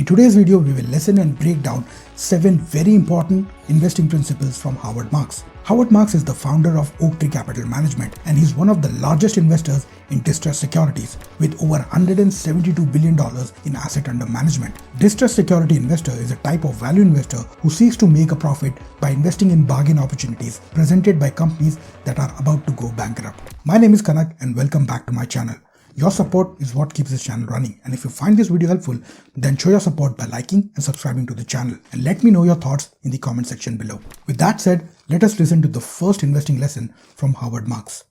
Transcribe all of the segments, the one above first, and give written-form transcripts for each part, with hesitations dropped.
today's video, we will listen and break down 7 very important investing principles from Howard Marks. Howard Marks is the founder of Oaktree Capital Management, and he's one of the largest investors in distressed securities with over $172 billion in asset under management. Distressed security investor is a type of value investor who seeks to make a profit by investing in bargain opportunities presented by companies that are about to go bankrupt. My name is Kanak and welcome back to my channel. Your support is what keeps this channel running, and if you find this video helpful, then show your support by liking and subscribing to the channel, and let me know your thoughts in the comment section below. With that said, let us listen to the first investing lesson from Howard Marks.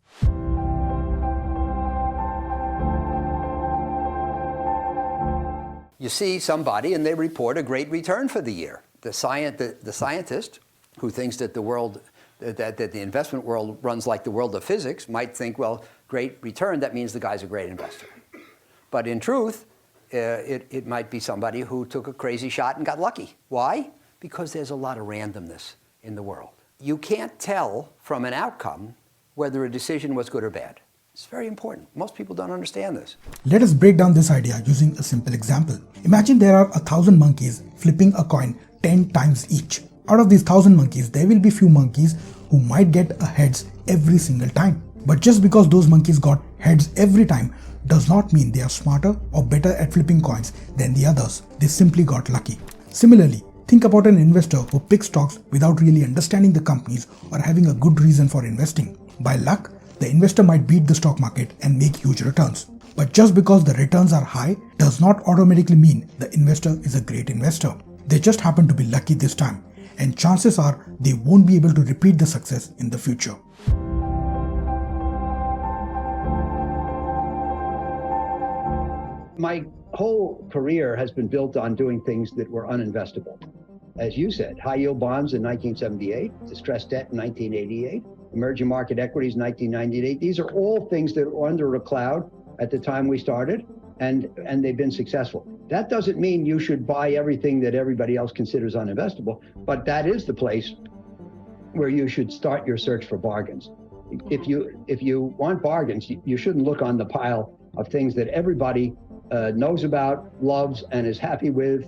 You see somebody and they report a great return for the year. The scientist who thinks that the investment world runs like the world of physics might think, well, great return, that means the guy's a great investor. But in truth, it might be somebody who took a crazy shot and got lucky. Why? Because there's a lot of randomness in the world. You can't tell from an outcome whether a decision was good or bad. It's very important. Most people don't understand this. Let us break down this idea using a simple example. Imagine there are 1,000 monkeys flipping a coin 10 times each. Out of these 1,000 monkeys, there will be few monkeys who might get a heads every single time. But just because those monkeys got heads every time does not mean they are smarter or better at flipping coins than the others. They simply got lucky. Similarly, think about an investor who picks stocks without really understanding the companies or having a good reason for investing. By luck, the investor might beat the stock market and make huge returns. But just because the returns are high does not automatically mean the investor is a great investor. They just happen to be lucky this time, and chances are they won't be able to repeat the success in the future. My whole career has been built on doing things that were uninvestable. As you said, high yield bonds in 1978, distressed debt in 1988, emerging market equities in 1998. These are all things that were under a cloud at the time we started, and they've been successful. That doesn't mean you should buy everything that everybody else considers uninvestable, but that is the place where you should start your search for bargains. If you want bargains, you shouldn't look on the pile of things that everybody knows about, loves, and is happy with.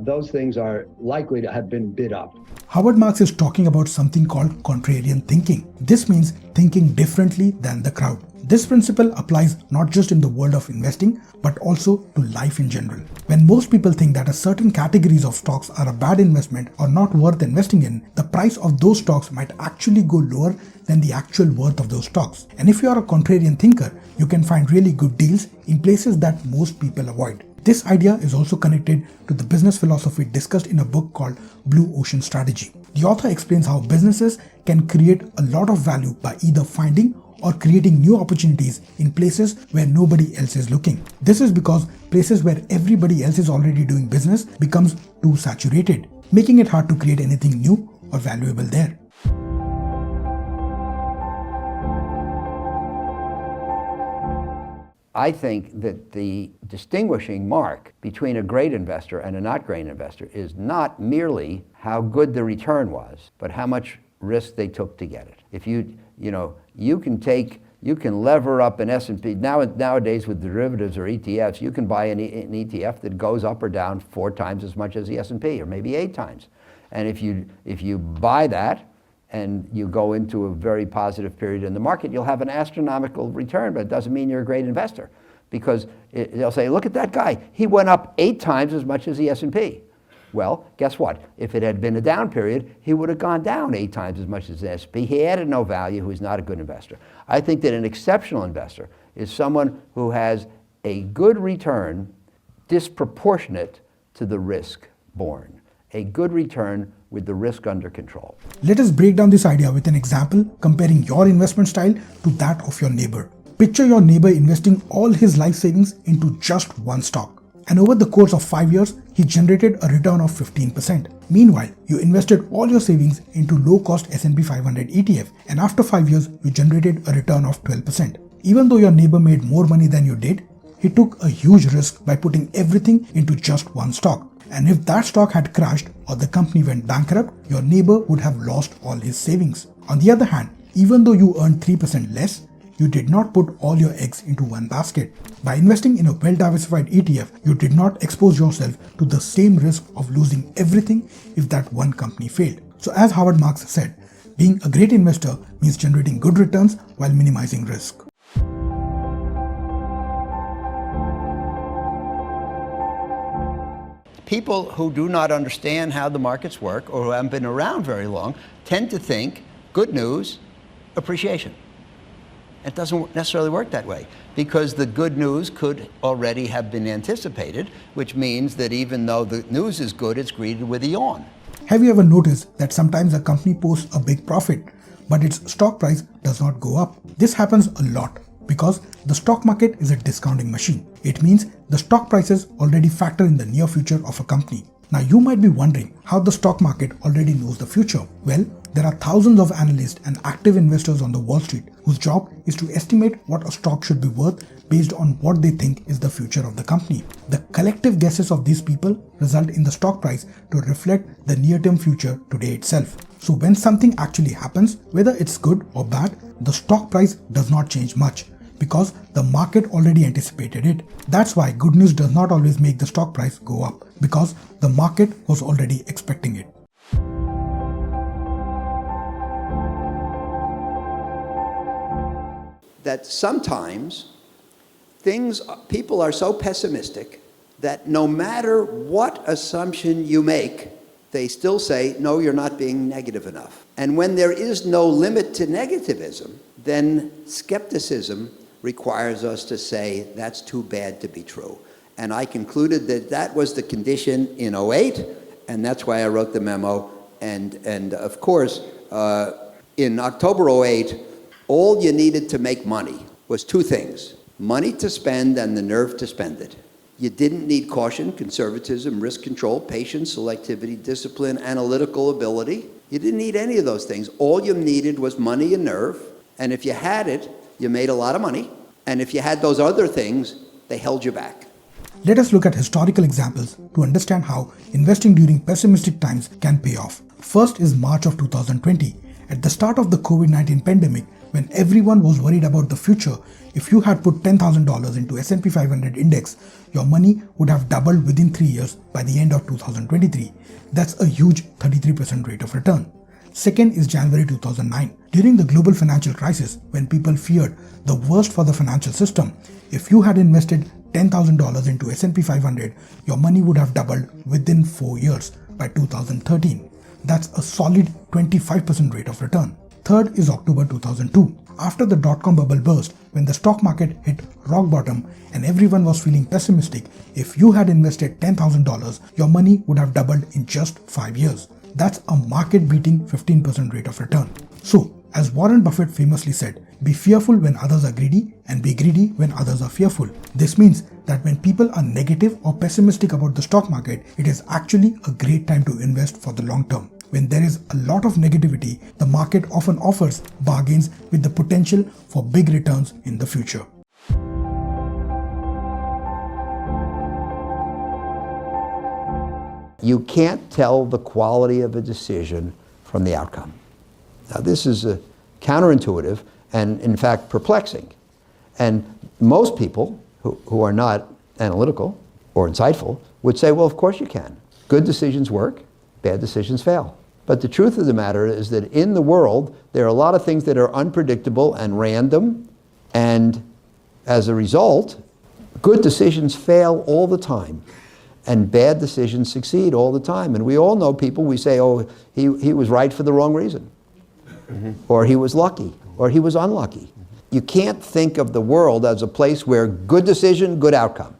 Those things are likely to have been bid up. Howard Marks is talking about something called contrarian thinking. This means thinking differently than the crowd. This principle applies not just in the world of investing, but also to life in general. When most people think that a certain categories of stocks are a bad investment or not worth investing in, the price of those stocks might actually go lower than the actual worth of those stocks. And if you are a contrarian thinker, you can find really good deals in places that most people avoid. This idea is also connected to the business philosophy discussed in a book called Blue Ocean Strategy. The author explains how businesses can create a lot of value by either finding or creating new opportunities in places where nobody else is looking. This is because places where everybody else is already doing business becomes too saturated, making it hard to create anything new or valuable there. I think that the distinguishing mark between a great investor and a not great investor is not merely how good the return was, but how much risk they took to get it. If you can lever up an S&P. Nowadays with derivatives or ETFs, you can buy an ETF that goes up or down 4 times as much as the S&P, or maybe 8 times. And if you buy that, and you go into a very positive period in the market, you'll have an astronomical return, but it doesn't mean you're a great investor. Because they'll say, look at that guy, he went up 8 times as much as the S&P. Well, guess what? If it had been a down period, he would have gone down 8 times as much as the S&P. He added no value, who's not a good investor. I think that an exceptional investor is someone who has a good return disproportionate to the risk borne. A good return with the risk under control. Let us break down this idea with an example comparing your investment style to that of your neighbor. Picture your neighbor investing all his life savings into just one stock. And over the course of 5 years, he generated a return of 15%. Meanwhile, you invested all your savings into low-cost S&P 500 ETF, and after 5 years, you generated a return of 12%. Even though your neighbor made more money than you did, he took a huge risk by putting everything into just one stock. And if that stock had crashed or the company went bankrupt, your neighbor would have lost all his savings. On the other hand, even though you earned 3% less, you did not put all your eggs into one basket. By investing in a well-diversified ETF, you did not expose yourself to the same risk of losing everything if that one company failed. So as Howard Marks said, being a great investor means generating good returns while minimizing risk. People who do not understand how the markets work or who haven't been around very long tend to think good news, appreciation. It doesn't necessarily work that way because the good news could already have been anticipated, which means that even though the news is good, it's greeted with a yawn. Have you ever noticed that sometimes a company posts a big profit, but its stock price does not go up? This happens a lot because the stock market is a discounting machine. It means the stock prices already factor in the near future of a company. Now you might be wondering how the stock market already knows the future. Well, there are thousands of analysts and active investors on the Wall Street whose job is to estimate what a stock should be worth based on what they think is the future of the company. The collective guesses of these people result in the stock price to reflect the near-term future today itself. So when something actually happens, whether it's good or bad, the stock price does not change much because the market already anticipated it. That's why good news does not always make the stock price go up because the market was already expecting it. That sometimes people are so pessimistic that no matter what assumption you make, they still say, no, you're not being negative enough. And when there is no limit to negativism, then skepticism requires us to say, that's too bad to be true. And I concluded that that was the condition in 2008, and that's why I wrote the memo. And of course, in October 2008, all you needed to make money was two things: money to spend and the nerve to spend it. You didn't need caution, conservatism, risk control, patience, selectivity, discipline, analytical ability. You didn't need any of those things. All you needed was money and nerve. And if you had it, you made a lot of money. And if you had those other things, they held you back. Let us look at historical examples to understand how investing during pessimistic times can pay off. First is March of 2020. At the start of the COVID-19 pandemic, when everyone was worried about the future, if you had put $10,000 into S&P 500 index, your money would have doubled within 3 years by the end of 2023. That's a huge 33% rate of return. Second is January 2009. During the global financial crisis, when people feared the worst for the financial system, if you had invested $10,000 into S&P 500, your money would have doubled within 4 years by 2013. That's a solid 25% rate of return. Third is October 2002. After the dot-com bubble burst, when the stock market hit rock bottom and everyone was feeling pessimistic, if you had invested $10,000, your money would have doubled in just 5 years. That's a market-beating 15% rate of return. So, as Warren Buffett famously said, be fearful when others are greedy and be greedy when others are fearful. This means that when people are negative or pessimistic about the stock market, it is actually a great time to invest for the long term. When there is a lot of negativity, the market often offers bargains with the potential for big returns in the future. You can't tell the quality of a decision from the outcome. Now, this is counterintuitive and, in fact, perplexing. And most people who are not analytical or insightful would say, well, of course you can. Good decisions work, bad decisions fail. But the truth of the matter is that in the world, there are a lot of things that are unpredictable and random, and as a result, good decisions fail all the time, and bad decisions succeed all the time. And we all know people, we say, oh, he was right for the wrong reason, or he was lucky, or he was unlucky. You can't think of the world as a place where good decision, good outcome.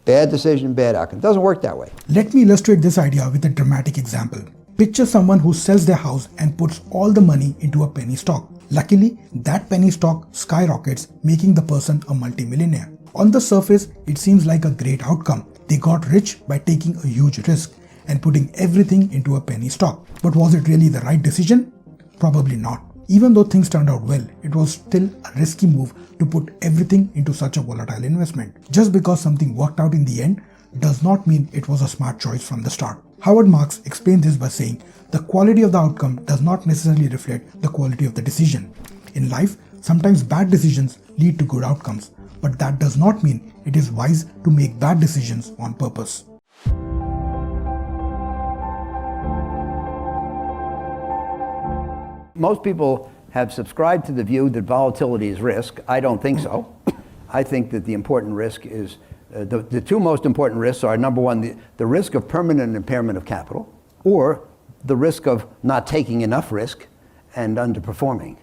Bad decision, bad outcome. It doesn't work that way. Let me illustrate this idea with a dramatic example. Picture someone who sells their house and puts all the money into a penny stock. Luckily, that penny stock skyrockets, making the person a multimillionaire. On the surface, it seems like a great outcome. They got rich by taking a huge risk and putting everything into a penny stock. But was it really the right decision? Probably not. Even though things turned out well, it was still a risky move to put everything into such a volatile investment. Just because something worked out in the end does not mean it was a smart choice from the start. Howard Marks explained this by saying, the quality of the outcome does not necessarily reflect the quality of the decision. In life, Sometimes bad decisions lead to good outcomes, but that does not mean it is wise to make bad decisions on purpose. Most people have subscribed to the view that volatility is risk. I don't think so. I think that the important risk is, the two most important risks are, number one, the risk of permanent impairment of capital, or the risk of not taking enough risk and underperforming.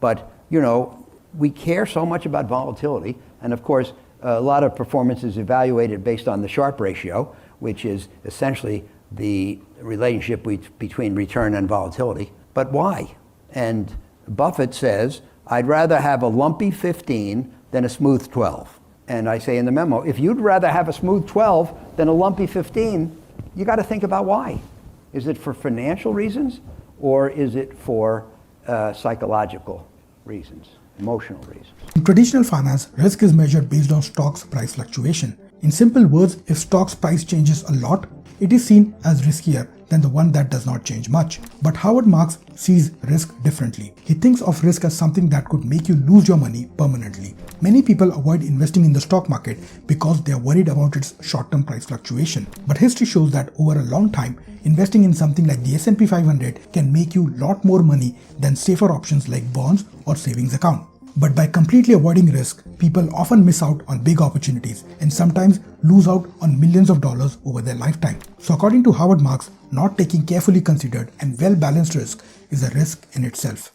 But, you know, we care so much about volatility, and of course, a lot of performance is evaluated based on the Sharpe ratio, which is essentially the relationship between return and volatility. But why? And Buffett says, I'd rather have a lumpy 15 than a smooth 12. And I say in the memo, if you'd rather have a smooth 12 than a lumpy 15, you got to think about why. Is it for financial reasons, or is it for psychological reasons, emotional reasons? In traditional finance, risk is measured based on stocks price fluctuation. In simple words, if stock's price changes a lot, it is seen as riskier than the one that does not change much. But Howard Marks sees risk differently. He thinks of risk as something that could make you lose your money permanently. Many people avoid investing in the stock market because they are worried about its short-term price fluctuation. But history shows that over a long time, investing in something like the S&P 500 can make you a lot more money than safer options like bonds or savings account. But by completely avoiding risk, people often miss out on big opportunities and sometimes lose out on millions of dollars over their lifetime. So according to Howard Marks, not taking carefully considered and well-balanced risk is a risk in itself.